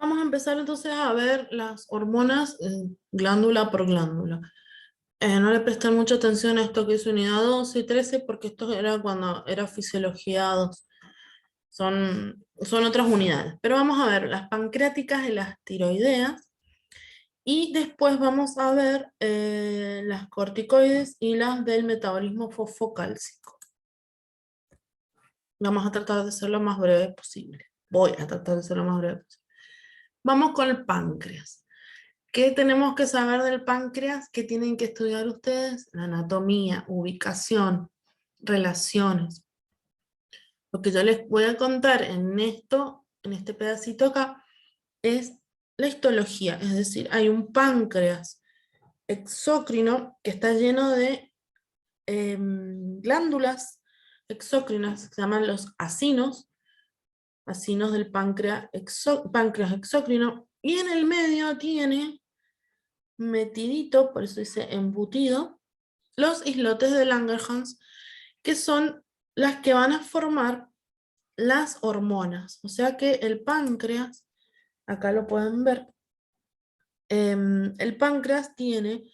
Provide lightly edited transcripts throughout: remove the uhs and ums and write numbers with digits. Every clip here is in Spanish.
Vamos a empezar entonces a ver las hormonas glándula por glándula. No le presté mucha atención a esto que es unidad 12 y 13 porque esto era cuando era fisiología 2. Son otras unidades. Pero vamos a ver las pancreáticas y las tiroideas. Y después vamos a ver las corticoides y las del metabolismo fosfocálcico. Vamos a tratar de ser lo más breve posible. Voy a tratar de ser lo más breve posible. Vamos con el páncreas. ¿Qué tenemos que saber del páncreas? ¿Qué tienen que estudiar ustedes? La anatomía, ubicación, relaciones. Lo que yo les voy a contar en este pedacito acá, es la histología. Es decir, hay un páncreas exócrino que está lleno de glándulas exócrinas, que se llaman los acinos del páncreas exócrino, y en el medio tiene metidito, por eso dice embutido, los islotes de Langerhans, que son las que van a formar las hormonas. O sea que el páncreas, acá lo pueden ver, el páncreas tiene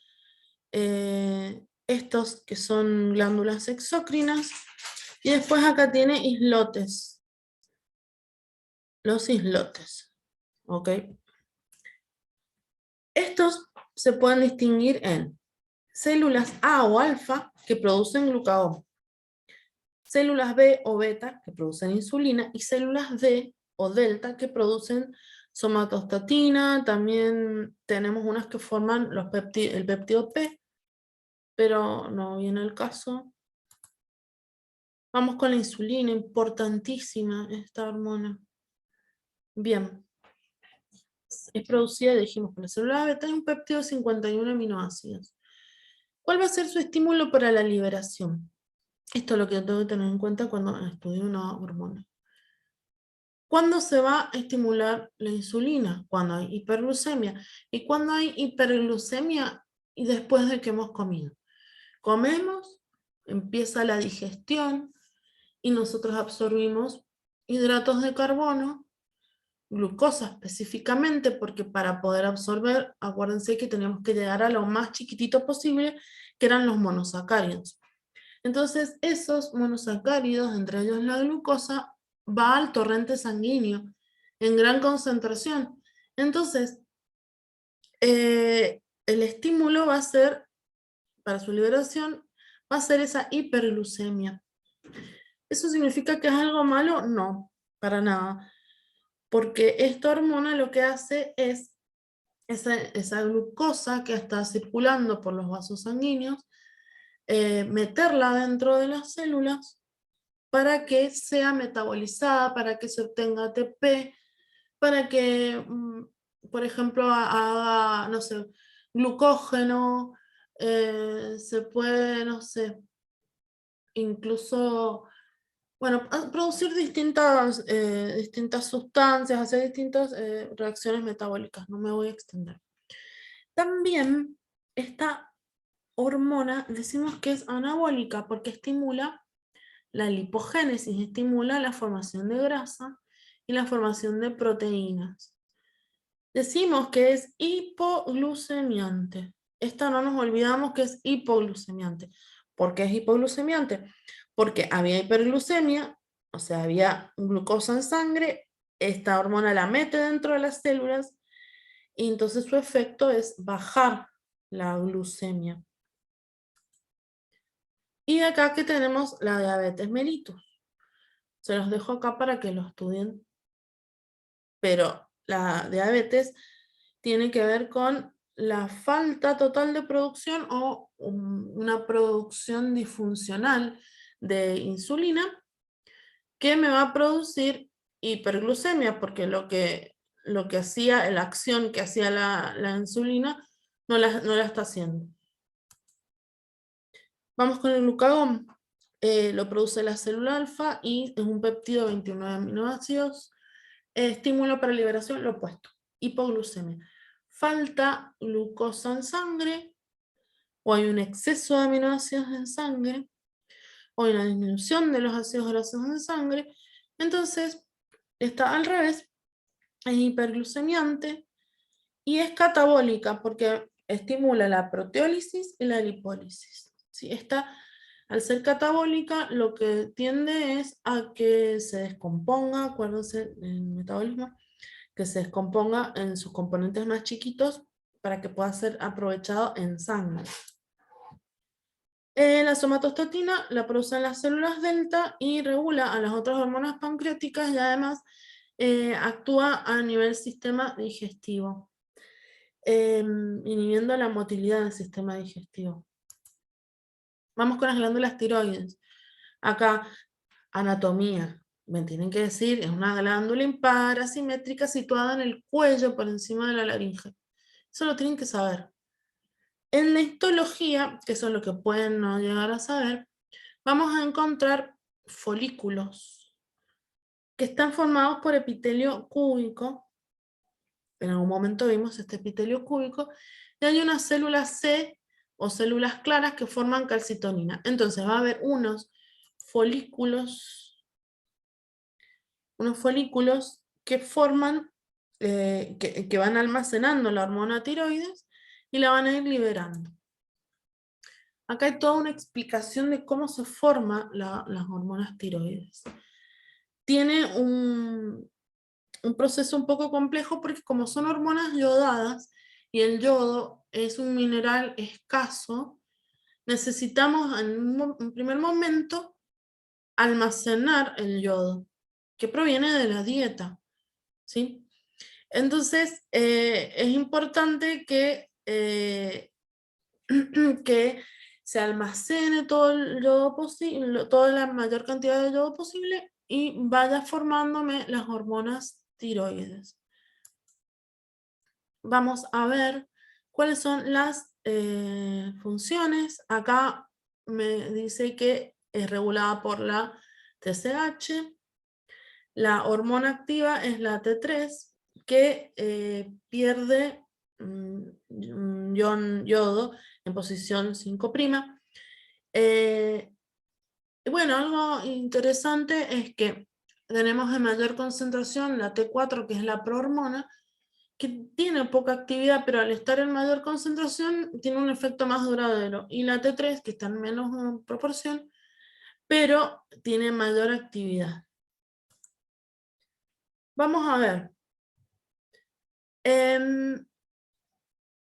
estos que son glándulas exócrinas, y después acá tiene islotes, los islotes, ¿ok? Estos se pueden distinguir en células A o alfa que producen glucagón, células B o beta que producen insulina, y células D o delta que producen somatostatina. También tenemos unas que forman el péptido P, pero no viene el caso. Vamos con la insulina, importantísima esta hormona. Bien, es producida, dijimos, por la célula beta, y un péptido de 51 aminoácidos. ¿Cuál va a ser su estímulo para la liberación? Esto es lo que tengo que tener en cuenta cuando estudio una hormona. ¿Cuándo se va a estimular la insulina? Cuando hay hiperglucemia. ¿Y cuando hay hiperglucemia? Y después de que hemos comido. Comemos, empieza la digestión y nosotros absorbimos hidratos de carbono, glucosa específicamente, porque para poder absorber, acuérdense que tenemos que llegar a lo más chiquitito posible, que eran los monosacáridos. Entonces, esos monosacáridos, entre ellos la glucosa, va al torrente sanguíneo en gran concentración. Entonces, el estímulo va a ser, para su liberación, va a ser esa hiperglucemia. ¿Eso significa que es algo malo? No, para nada. Porque esta hormona lo que hace es esa glucosa que está circulando por los vasos sanguíneos, meterla dentro de las células para que sea metabolizada, para que se obtenga ATP, para que, por ejemplo, haga, no sé, glucógeno, se puede, no sé, incluso, bueno, producir distintas sustancias, hacer distintas reacciones metabólicas. No me voy a extender. También esta hormona decimos que es anabólica porque estimula la lipogénesis, estimula la formación de grasa y la formación de proteínas. Decimos que es hipoglucemiante. Esta no nos olvidamos que es hipoglucemiante. ¿Por qué es hipoglucemiante? Porque había hiperglucemia, o sea, había glucosa en sangre, esta hormona la mete dentro de las células y entonces su efecto es bajar la glucemia. Y acá que tenemos la diabetes mellitus. Se los dejo acá para que lo estudien. Pero la diabetes tiene que ver con la falta total de producción o una producción disfuncional de insulina que me va a producir hiperglucemia, porque lo que hacía, la acción que hacía la insulina no la está haciendo. Vamos con el glucagón. Lo produce la célula alfa y es un péptido de 29 aminoácidos. Estímulo para liberación, lo opuesto, hipoglucemia. Falta glucosa en sangre, o hay un exceso de aminoácidos en sangre, o hay una disminución de los ácidos grasos en sangre. Entonces, está al revés. es hiperglucemiante y es catabólica porque estimula la proteólisis y la lipólisis. ¿Sí? Al ser catabólica, lo que tiende es a que se descomponga, acuérdense el metabolismo, que se descomponga en sus componentes más chiquitos para que pueda ser aprovechado en sangre. La somatostatina la producen las células delta y regula a las otras hormonas pancreáticas y además actúa a nivel sistema digestivo, inhibiendo la motilidad del sistema digestivo. Vamos con las glándulas tiroides. Acá, anatomía. Me tienen que decir, es una glándula impar asimétrica situada en el cuello por encima de la laringe. Eso lo tienen que saber. En la histología, que eso es lo que pueden no llegar a saber, vamos a encontrar folículos que están formados por epitelio cúbico. En algún momento vimos este epitelio cúbico, y hay unas células C o células claras que forman calcitonina. Entonces va a haber unos folículos que forman, que van almacenando la hormona tiroides y la van a ir liberando. Acá hay toda una explicación de cómo se forman las hormonas tiroides. Tiene un proceso un poco complejo porque como son hormonas yodadas y el yodo es un mineral escaso, necesitamos en un primer momento almacenar el yodo, que proviene de la dieta, ¿sí? Entonces, es importante que, que se almacene todo el yodo posible, toda la mayor cantidad de yodo posible y vaya formándome las hormonas tiroides. Vamos a ver cuáles son las funciones. Acá me dice que es regulada por la TSH. La hormona activa es la T3, que pierde un ion yodo en posición 5'. Y bueno, algo interesante es que tenemos en mayor concentración la T4, que es la prohormona, que tiene poca actividad, pero al estar en mayor concentración tiene un efecto más duradero. Y la T3, que está en menos proporción, pero tiene mayor actividad. Vamos a ver.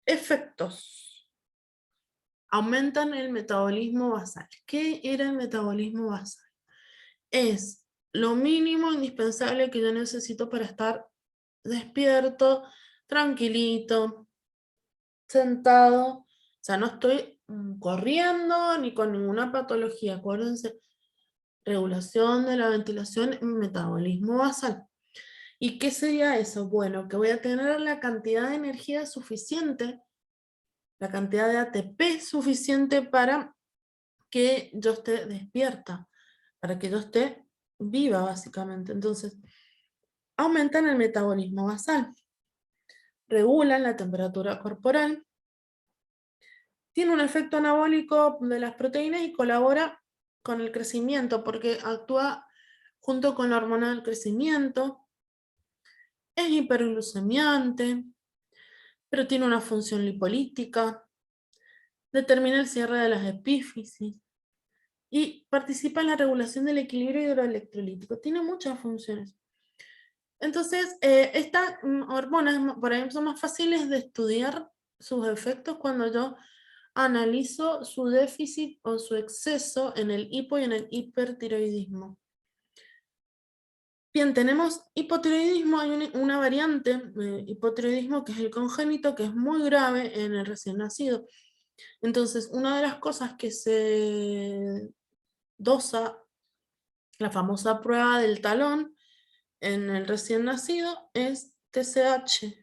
Efectos. Aumentan el metabolismo basal. ¿Qué era el metabolismo basal? Es lo mínimo indispensable que yo necesito para estar despierto, tranquilito, sentado. O sea, no estoy corriendo ni con ninguna patología. Acuérdense, regulación de la ventilación, metabolismo basal. ¿Y qué sería eso? Bueno, que voy a tener la cantidad de energía suficiente, la cantidad de ATP suficiente para que yo esté despierta, para que yo esté viva, básicamente. Entonces, aumentan el metabolismo basal, regulan la temperatura corporal, tiene un efecto anabólico de las proteínas y colabora con el crecimiento, porque actúa junto con la hormona del crecimiento, es hiperglucemiante, pero tiene una función lipolítica, determina el cierre de las epífisis y participa en la regulación del equilibrio hidroelectrolítico. Tiene muchas funciones. Entonces, estas hormonas por ahí son más fáciles de estudiar sus efectos cuando yo analizo su déficit o su exceso en el hipo y en el hipertiroidismo. Bien, tenemos hipotiroidismo, hay una variante de hipotiroidismo que es el congénito, que es muy grave en el recién nacido. Entonces, una de las cosas que se dosa, la famosa prueba del talón en el recién nacido, es TSH,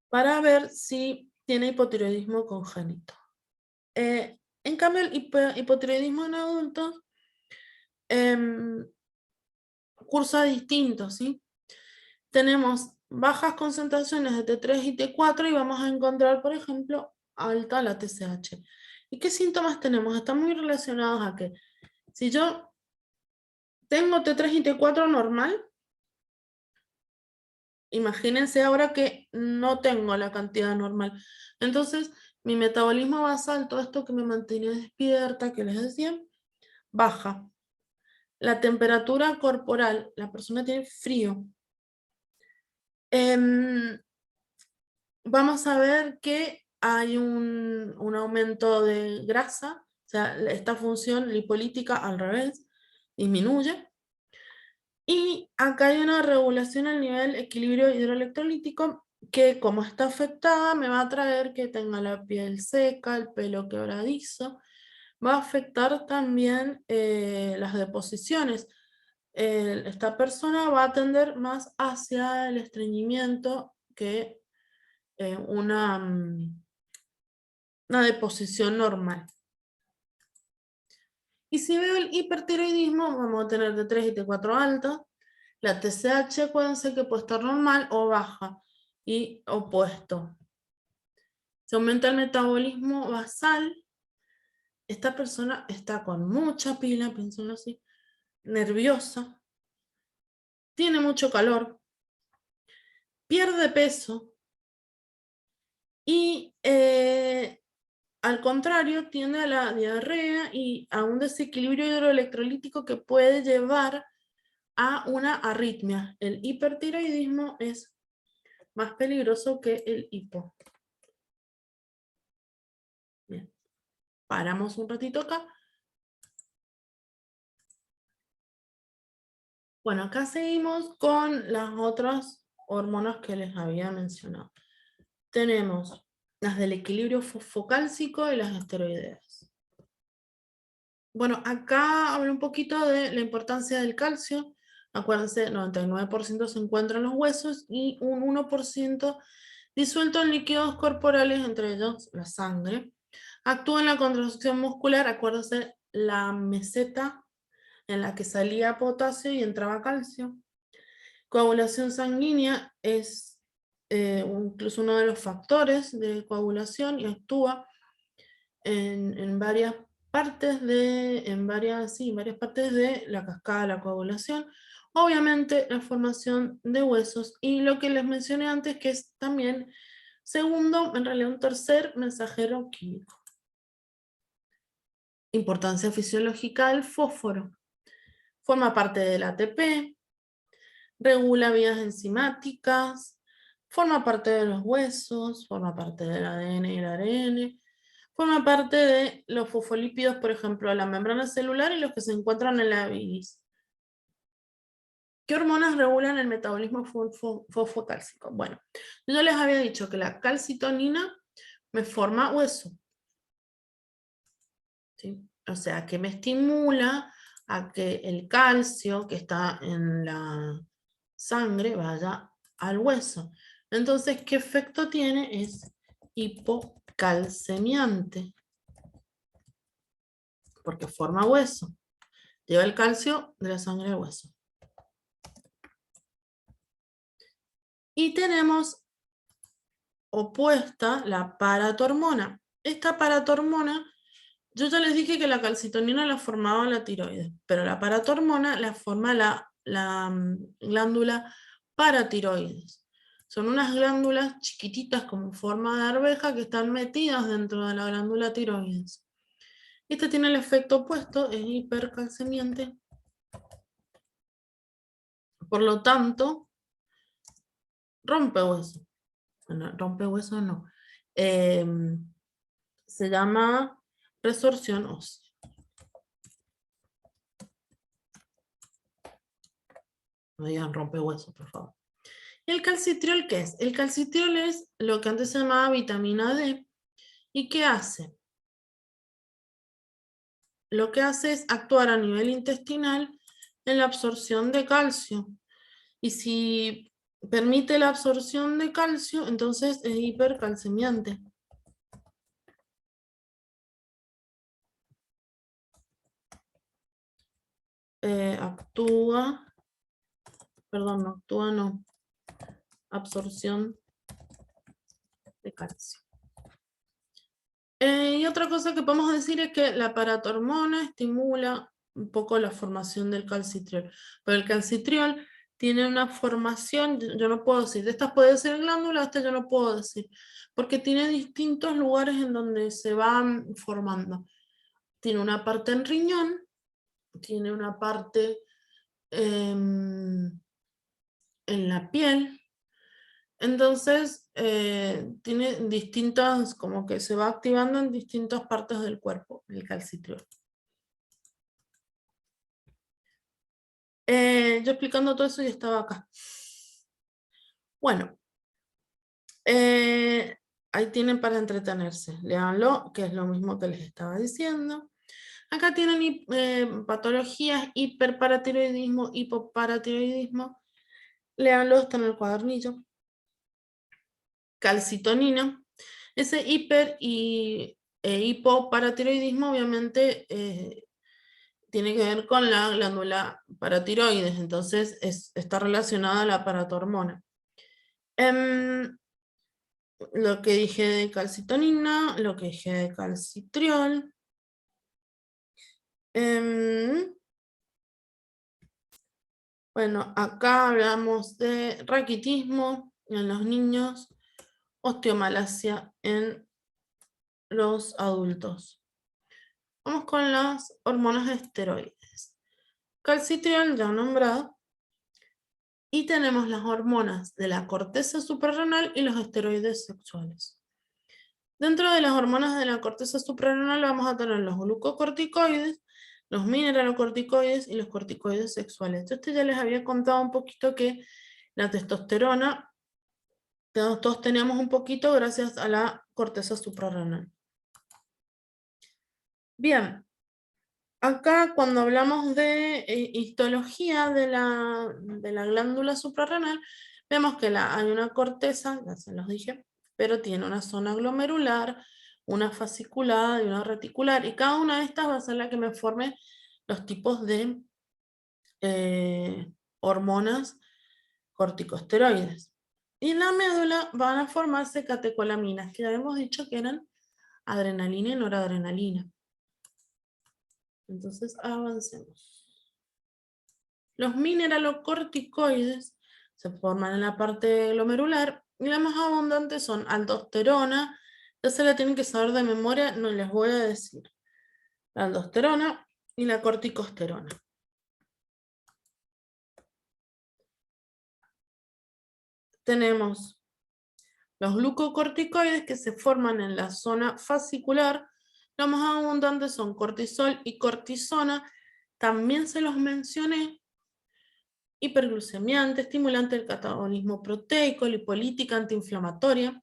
para ver si tiene hipotiroidismo congénito. En cambio, el hipotiroidismo en adultos cursa distinto, ¿sí? Tenemos bajas concentraciones de T3 y T4 y vamos a encontrar, por ejemplo, alta la TSH. ¿Y qué síntomas tenemos? Están muy relacionados a que si yo tengo T3 y T4 normal imagínense ahora que no tengo la cantidad normal. Entonces, mi metabolismo basal, todo esto que me mantenía despierta, que les decía, baja. La temperatura corporal, la persona tiene frío. Vamos a ver que hay un aumento de grasa, o sea, esta función lipolítica al revés, disminuye. Y acá hay una regulación al nivel equilibrio hidroelectrolítico que, como está afectada, me va a traer que tenga la piel seca, el pelo quebradizo. Va a afectar también las deposiciones. Esta persona va a tender más hacia el estreñimiento que una deposición normal. Y si veo el hipertiroidismo, vamos a tener T3 y T4 alta. La TSH, acuérdense que puede estar normal o baja, y opuesto. Se aumenta el metabolismo basal. Esta persona está con mucha pila, piénsenlo así, nerviosa, tiene mucho calor, pierde peso y al contrario tiende a la diarrea y a un desequilibrio hidroelectrolítico que puede llevar a una arritmia. El hipertiroidismo es más peligroso que el hipo. Bien. Paramos un ratito acá. Bueno, acá seguimos con las otras hormonas que les había mencionado. Tenemos las del equilibrio fosfocálcico y las esteroideas. Bueno, acá hablo un poquito de la importancia del calcio. Acuérdense, 99% se encuentra en los huesos y un 1% disuelto en líquidos corporales, entre ellos la sangre. Actúa en la contracción muscular, acuérdense, la meseta en la que salía potasio y entraba calcio. Coagulación sanguínea es incluso uno de los factores de coagulación y actúa en varias partes en varias partes de la cascada de la coagulación. Obviamente la formación de huesos y lo que les mencioné antes, que es también segundo, en realidad un tercer mensajero químico. Importancia fisiológica del fósforo. Forma parte del ATP, regula vías enzimáticas, forma parte de los huesos, forma parte del ADN y el ARN, forma parte de los fosfolípidos, por ejemplo, de la membrana celular y los que se encuentran en la bilis. ¿Qué hormonas regulan el metabolismo fosfocálcico? Bueno, yo les había dicho que la calcitonina me forma hueso. ¿Sí? O sea, que me estimula a que el calcio que está en la sangre vaya al hueso. Entonces, ¿qué efecto tiene? Es hipocalcemiante, porque forma hueso. Lleva el calcio de la sangre al hueso. Y tenemos opuesta la paratormona. Esta paratormona, yo ya les dije que la calcitonina la formaba la tiroides, pero la paratormona la forma la glándula paratiroides. Son unas glándulas chiquititas como forma de arveja que están metidas dentro de la glándula tiroides. Este tiene el efecto opuesto, es hipercalcemiante. Por lo tanto, rompe hueso. Bueno, rompe hueso no. Se llama resorción ósea. No digan rompe hueso, por favor. ¿Y el calcitriol qué es? El calcitriol es lo que antes se llamaba vitamina D. ¿Y qué hace? Lo que hace es actuar a nivel intestinal en la absorción de calcio. Y si permite la absorción de calcio, entonces es hipercalcemiante. Absorción de calcio. Y otra cosa que podemos decir es que la paratormona estimula un poco la formación del calcitriol. Pero el calcitriol tiene una formación, yo no puedo decir, de estas puede ser glándula, esta yo no puedo decir, porque tiene distintos lugares en donde se van formando. Tiene una parte en riñón, tiene una parte en la piel, entonces tiene distintas, como que se va activando en distintas partes del cuerpo, el calcitriol. Yo explicando todo eso y estaba acá. Bueno, ahí tienen para entretenerse. Léanlo, que es lo mismo que les estaba diciendo. Acá tienen patologías, hiperparatiroidismo, hipoparatiroidismo. Léanlo, está en el cuadernillo. Calcitonina. Ese hiper e hipoparatiroidismo obviamente tiene que ver con la glándula paratiroides, entonces está relacionada a la paratormona. Lo que dije de calcitonina, lo que dije de calcitriol. Bueno, acá hablamos de raquitismo en los niños, osteomalacia en los adultos. Vamos con las hormonas esteroides. Calcitriol ya nombrado. Y tenemos las hormonas de la corteza suprarrenal y los esteroides sexuales. Dentro de las hormonas de la corteza suprarrenal vamos a tener los glucocorticoides, los mineralocorticoides y los corticoides sexuales. Yo ya les había contado un poquito que la testosterona, todos teníamos un poquito gracias a la corteza suprarrenal. Bien, acá cuando hablamos de histología de la glándula suprarrenal, vemos que hay una corteza, ya se los dije, pero tiene una zona glomerular, una fasciculada y una reticular, y cada una de estas va a ser la que me forme los tipos de hormonas corticosteroides. Y en la médula van a formarse catecolaminas, que ya hemos dicho que eran adrenalina y noradrenalina. Entonces avancemos. Los mineralocorticoides se forman en la parte glomerular y las más abundantes son aldosterona. Ya se la tienen que saber de memoria, no les voy a decir. La aldosterona y la corticosterona. Tenemos los glucocorticoides que se forman en la zona fascicular. Los más abundantes son cortisol y cortisona. También se los mencioné. Hiperglucemiante, estimulante del catabolismo proteico, lipolítica, antiinflamatoria.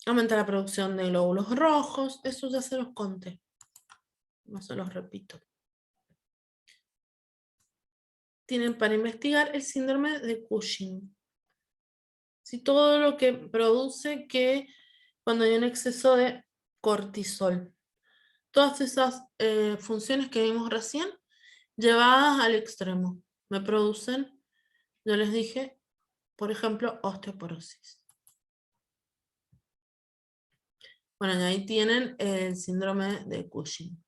Aumenta la producción de glóbulos rojos. Eso ya se los conté. No se los repito. Tienen para investigar el síndrome de Cushing. Si todo lo que produce que cuando hay un exceso de cortisol. Todas esas funciones que vimos recién, llevadas al extremo, me producen, yo les dije, por ejemplo, osteoporosis. Bueno, y ahí tienen el síndrome de Cushing.